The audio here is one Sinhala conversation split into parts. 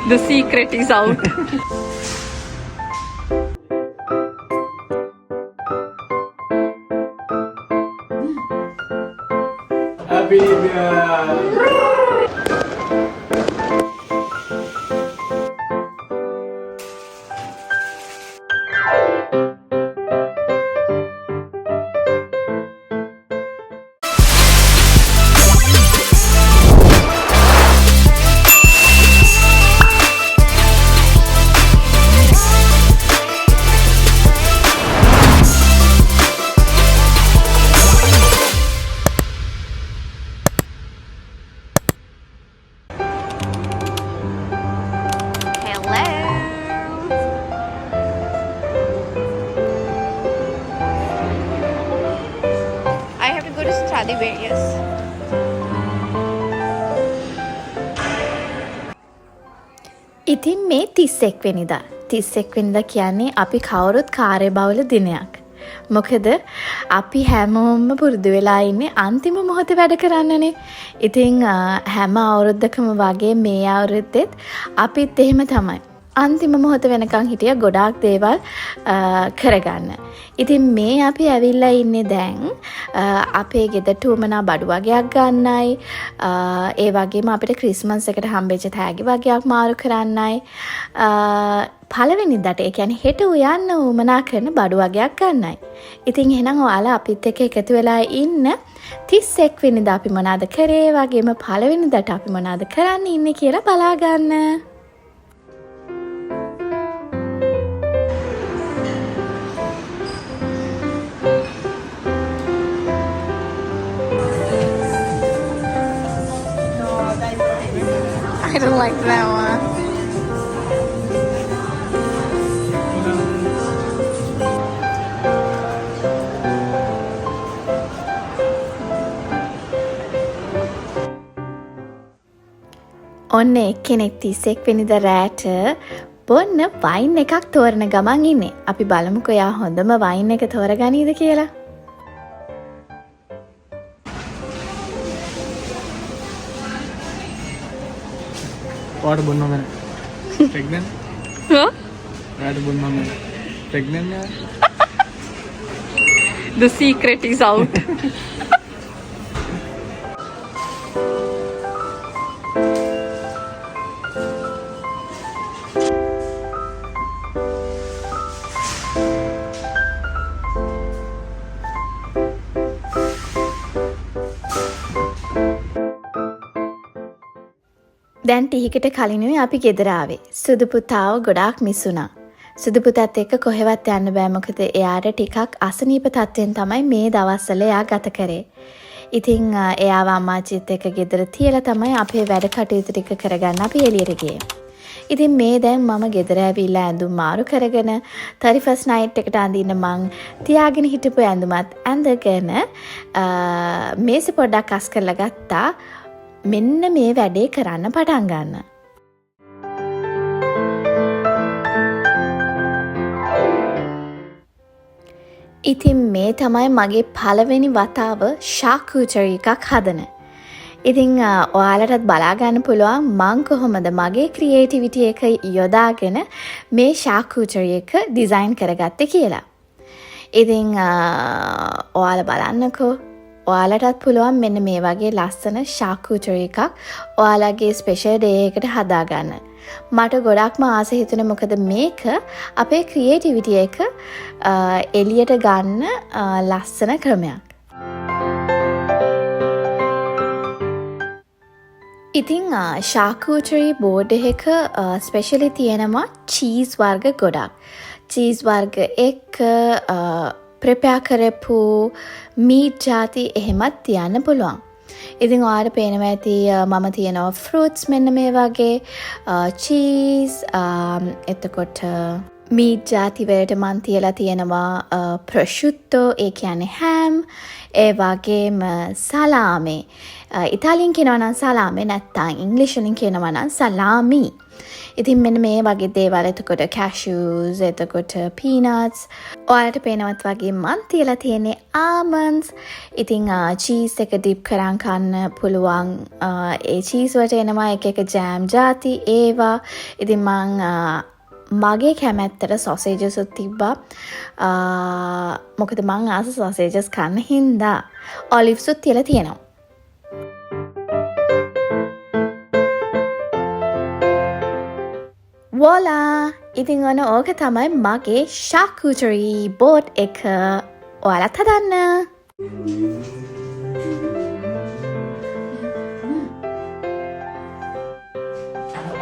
The secret is out. Happy 𝗗𝗶𝗿𝗀. ඉතින් මේ 31 වෙනිදා 31 වෙනිදා කියන්නේ අපි කවුරුත් කාර්යබහුල දිනයක්. මොකද අපි හැමෝම පුරුදු වෙලා ඉන්නේ අන්තිම මොහොතේ වැඩ කරන්නනේ. ඉතින් හැම අවුරුද්දකම වගේ මේ අවුරුද්දෙත් අපිත් එහෙම තමයි. අන්තිම මොහොත වෙනකන් හිටිය ගොඩාක් දේවල් කරගන්න. ඉතින් මේ අපි ඇවිල්ලා ඉන්නේ දැන් අපේ ගෙදරට උමනා බඩු වගේක් ගන්නයි. ඒ වගේම අපිට ක්‍රිස්මස් එකට හම්බෙච්ච තෑගි වගේක් මාරු කරන්නයි. පළවෙනිදාට ඒ කියන්නේ හෙට උයන්න උමනා කරන බඩු වගේක් ගන්නයි. ඉතින් එහෙනම් ඔයාලා අපිත් එක්ක එකතු වෙලා ඉන්න 31 වෙනිදා අපි මොනවද කරේ වගේම පළවෙනිදාට අපි මොනවද කරන්න ඉන්නේ කියලා බලා ගන්න. I don't like that one. ඔන්න එක්කෙනෙක් 31 වෙනිදා රෑට බොන්න වයින් එකක් තෝරන ගමන් ඉන්නේ. අපි බලමුකෝ යා හොඳම වයින් එක තෝරගනීද කියලා. Water bunno man. Pregnant? Huh? Water bunno man. Pregnant? The secret is out. දැන් ටිකකට කලිනුයි අපි ගෙදර ආවේ. සුදු පුතාව ගොඩාක් මිස් වුණා. සුදු පුතාත් එක්ක කොහෙවත් යන්න බෑ මොකද එයාට ටිකක් අසනීප තත්ත්වෙන් තමයි මේ දවස්වල එයා ගත කරේ. ඉතින් එයාව අම්මාචිත් එක්ක ගෙදර තියලා තමයි අපේ වැඩ කටයුතු ටික කරගන්න අපි එළියට ගියේ. ඉතින් මේ දැන් මම ගෙදර ඇවිල්ලා ඇඳුම් මාරු කරගෙන 31st night එකට අඳින්න මං තියාගෙන හිටපු ඇඳුමත් ඇඳගෙන මේසෙ පොඩ්ඩක් අස් කරලා ගත්තා. මෙන්න මේ වැඩේ කරන්න පටන් ගන්න. ඉතින් මේ තමයි මගේ පළවෙනි වතාව ශාකූචරි එකක් හදන. ඉතින් ඔයාලටත් බලා ගන්න පුළුවන් මං කොහොමද මගේ ක්‍රියේටිවිටි එක යොදාගෙන මේ ශාකූචරි එක ඩිසයින් කරගත්තේ කියලා. ඉතින් ඔයාලා බලන්නකෝ. ඔයාලටත් පුළුවන් මෙන්න මේ වගේ ලස්සන ශාකූචරි එකක් ඔයාලගේ ස්පෙෂල් ඩේ එකට හදාගන්න. මට ගොඩක්ම ආස හිතුනේ මොකද මේක අපේ ක්‍රියේටිවිටි එක එළියට ගන්න ලස්සන ක්‍රමයක්. ඉතින් ශාකූචරි බෝඩ් එක ස්පෙෂලි තියෙනවා චීස් වර්ග ගොඩක්. චීස් වර්ග එක්ක ප්‍රෙපෙයාර් කරපු මීට් ජාති එහෙමත් තියන්න පුළුවන්. ඉතින් ඔයාලට පේනවා ඇති මම තියනවා ෆෘට්ස් මෙන්න මේ වගේ චීස් එතකොට මීට් ජාති වලට මන් තියලා තියෙනවා ප්‍රොෂුට්ටෝ ඒ කියන්නේ හැම් ඒ වගේම සලාමි. ඉතාලියෙන් කියනවා නම් සලාමි නැත්නම් ඉංග්‍රීසි වලින් කියනවා නම් සලාමි. ඉතින් මෙන්න මේ වගේ දේවල් එතකොට cashews එතකොට peanuts ඔයාලට පේනවත් වගේ මන් තියලා තියෙන්නේ almonds. ඉතින් cheese එක dip කරන් කන්න පුළුවන්. ඒ cheese වලට එනවා එක එක jam ಜಾති ඒවා. ඉතින් මං මගේ කැමැත්තට sausages උත් තිබ්බා. මොකද මං ආස sausages කන්න හින්දා olives උත් තියලා තියෙනවා. voila! ඉතින් ඔන්න ඕක තමයි මගේ charcuterie board එක. ඔයාලත් හදන්න.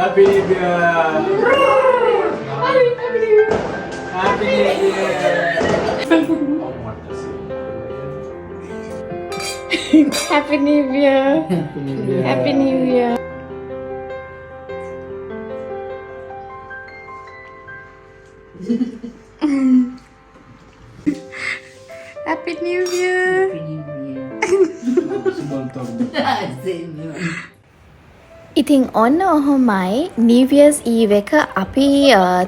Happy New Year! Happy New Year! Happy New Year! Happy New Year! Happy New Year! ඉතින් ඔන්න ඔහොමයි New Year's Eve එක අපි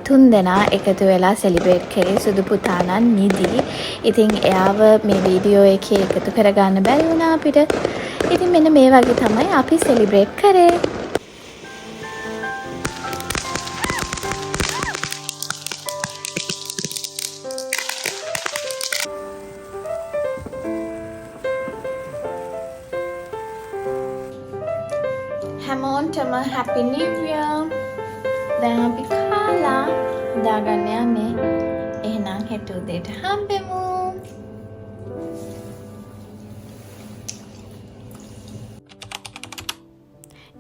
තුන් දෙනා එකතු වෙලා සෙලිබ්‍රේට් කරේ සුදු පුතාණන් නිදි. ඉතින් එයාව මේ වීඩියෝ එකේ එකතු කරගන්න බැරි වුණා අපිට. ඉතින් මෙන්න මේ වගේ තමයි අපි සෙලිබ්‍රේට් කරේ. හැමෝටම Happy New Year! දැන් අපි කාලා දාගන්න යන්නේ. එහෙනම් හෙට උදේට හම්බෙමු.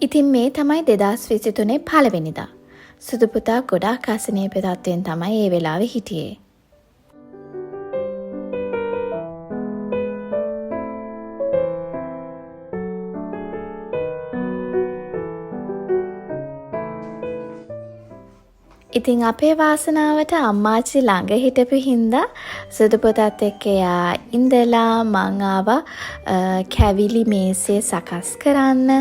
ඉතින් මේ තමයි 2023 පළවෙනිදා. සුදු පුතා ගොඩාක් අසනීප තත්ත්වයෙන් තමයි ඒ වෙලාවේ හිටියේ. ඉතින් අපේ වාසනාවට අම්මාචි ළඟ හිටපු හින්දා සුදු පුතාත් එක්ක එයා ඉඳලා මං ආවා කැවිලි මේසේ සකස් කරන්න.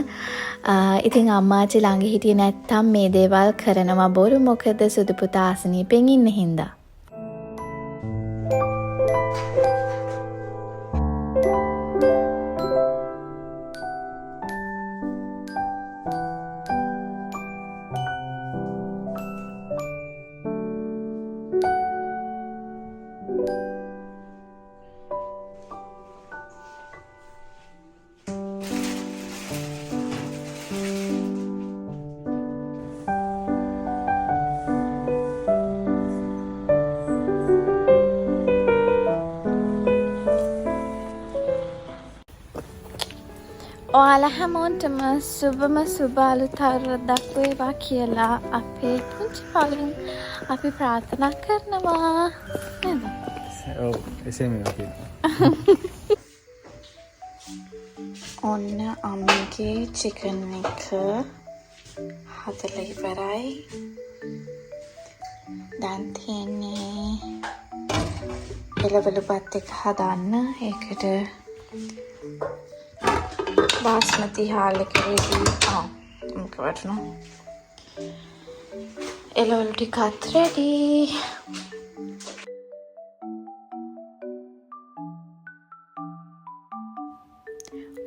ඉතින් අම්මාචි ළඟ හිටියේ නැත්තම් මේ දේවල් කරනවා බොරු මොකද සුදු පුතා අසනීපෙන් ඉන්න හින්දා. ඔයාලා හැමෝටම සුබම සුබ අලුත් අවුරුද්දක් වේවා කියලා අපේ පුංචි පලින් අපි ප්‍රාර්ථනා කරනවා නේද? ඔව් එසේම අපි. ඔන්න අම්මගේ චිකන් එක හදලා ඉවරයි. දැන් තියෙන්නේ එළවලු බත් එක හදන්න. ඒකට बासमती हाल करेगी वटना එළවලු ටිකත් රෙඩි.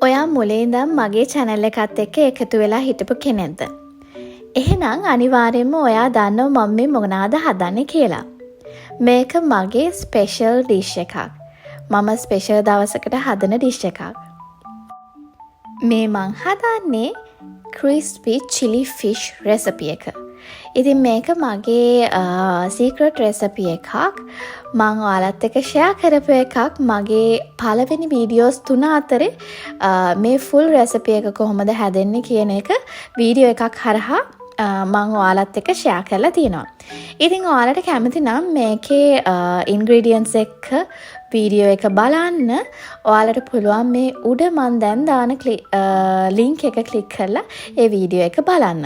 ඔයා මුලින් ඉඳන් මගේ channel එකත් එක්ක එකතු වෙලා හිටපු කෙනෙක්ද? එහෙනම් අනිවාර්යයෙන්ම ඔයා දන්නවා මම මේ මොනවාද හදන්නේ කියලා. මේක මගේ ස්පෙෂල් ඩිෂ් එකක්. මම ස්පෙෂල් දවසකට හදන ඩිෂ් එකක්. මේ මං හදන්නේ crispy chili fish recipe එක. ඉතින් මේක මගේ secret recipe එකක්. මං ඔයාලත් එක්ක share කරපු එකක්. මගේ පළවෙනි වීඩියෝස් 3 අතරේ මේ full recipe එක කොහොමද හැදෙන්නේ කියන එක වීඩියෝ එකක් හරහා මං ඔයාලත් එක්ක share කරලා තියෙනවා. ඉතින් ඔයාලට කැමති නම් මේකේ ingredients එක්ක වීඩියෝ එක බලන්න. ඔයාලට පුළුවන් මේ උඩ මන් දැන් දාන link එක click කරලා ඒ වීඩියෝ එක බලන්න.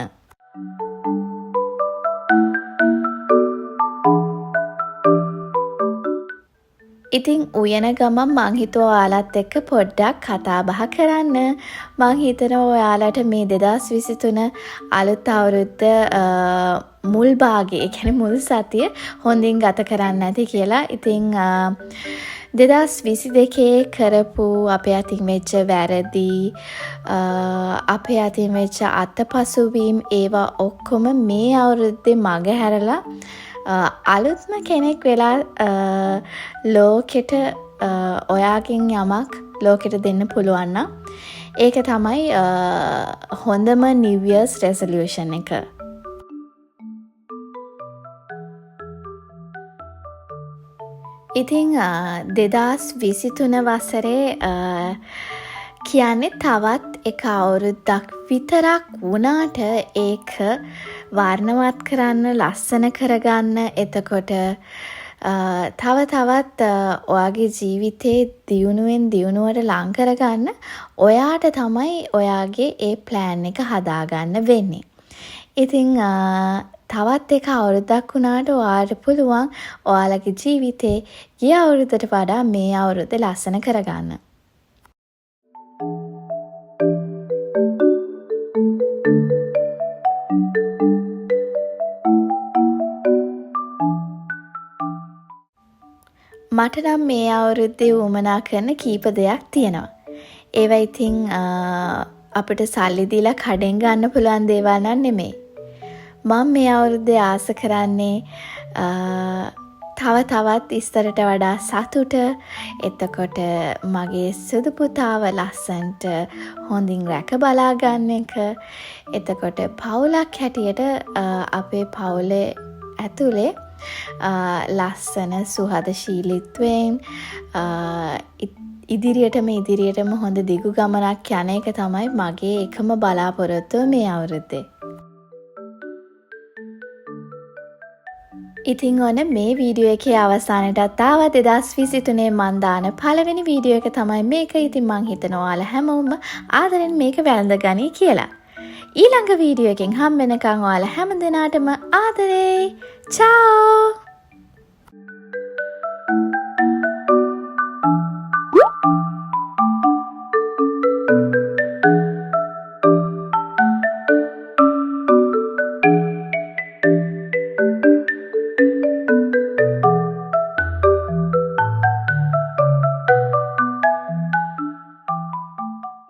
ඉතින් උයන ගමන් මං හිතුවා ඔයාලත් එක්ක පොඩ්ඩක් කතා බහ කරන්න. මං හිතනවා ඔයාලට මේ 2023 අලුත් අවුරුද්ද මුල් භාගයේ, ඒ කියන්නේ මුල් සතිය හොඳින් ගත කරන්න ඇති කියලා. ඉතින් 2022 කරපු අපේ අතින් වෙච්ච වැරදි, අපේ අතින් වෙච්ච අතපසුවීම්, ඒවා ඔක්කොම මේ අවුරුද්දේ මග හැරලා අලුත්ම කෙනෙක් වෙලා ලෝකෙට ඔයාගෙන් යමක් ලෝකෙට දෙන්න පුළුවන් නම් ඒක තමයි හොඳම New Year's resolution එක. ඉතින් 2023 වසරේ කියන්නේ තවත් එක අවුරුද්දක් විතරක් වුණාට ඒක වර්ණවත් කරන්න, ලස්සන කරගන්න, එතකොට තව තවත් ඔයාගේ ජීවිතේ දියුණුවෙන් දියුණුවට ලං කරගන්න ඔයාට තමයි ඔයාගේ ඒ ප්ලෑන් එක හදාගන්න වෙන්නේ. ඉතින් තවත් එක අවුරුද්දක් වුණාට ඔයාට පුළුවන් ඔයාලගේ ජීවිතේ ගිය අවුරුද්දට වඩා මේ අවුරුද්ද ලස්සන කරගන්න. මට නම් මේ අවුරුද්දේ වුමනා කරන කීප දෙයක් තියෙනවා. ඒවා ඉතින් අපිට සල්ලි දීලා කඩෙන් ගන්න පුළුවන් දේවල් නන් නෙමෙයි. මම මේ අවුරුද්දේ ආස කරන්නේ තව තවත් ඉස්සරට වඩා සතුට, එතකොට මගේ සුදු පුතාව ලස්සන්ට හොඳින් රැක බලා ගන්න එක, එතකොට පවුලක් හැටියට අපේ පවුලේ ඇතුලේ ලස්සන සුහදශීලීත්වයෙන් ඉදිරියටම හොඳ දිගු ගමනක් යන එක තමයි මගේ එකම බලාපොරොත්තුව මේ අවුරුද්දේ. ඉතින් ඔන්න මේ වීඩියෝ එකේ අවසානයටත් ආවා. 2023 මන් දාන පළවෙනි වීඩියෝ එක තමයි මේක. ඉතින් මං හිතනවා ඔයාලා හැමෝම ආදරෙන් මේක වැළඳගනි කියලා. ඊළඟ වීඩියෝ එකෙන් හම්බ වෙනකන් ඔයාලා හැම දිනාටම ආදරේ. චාෝ!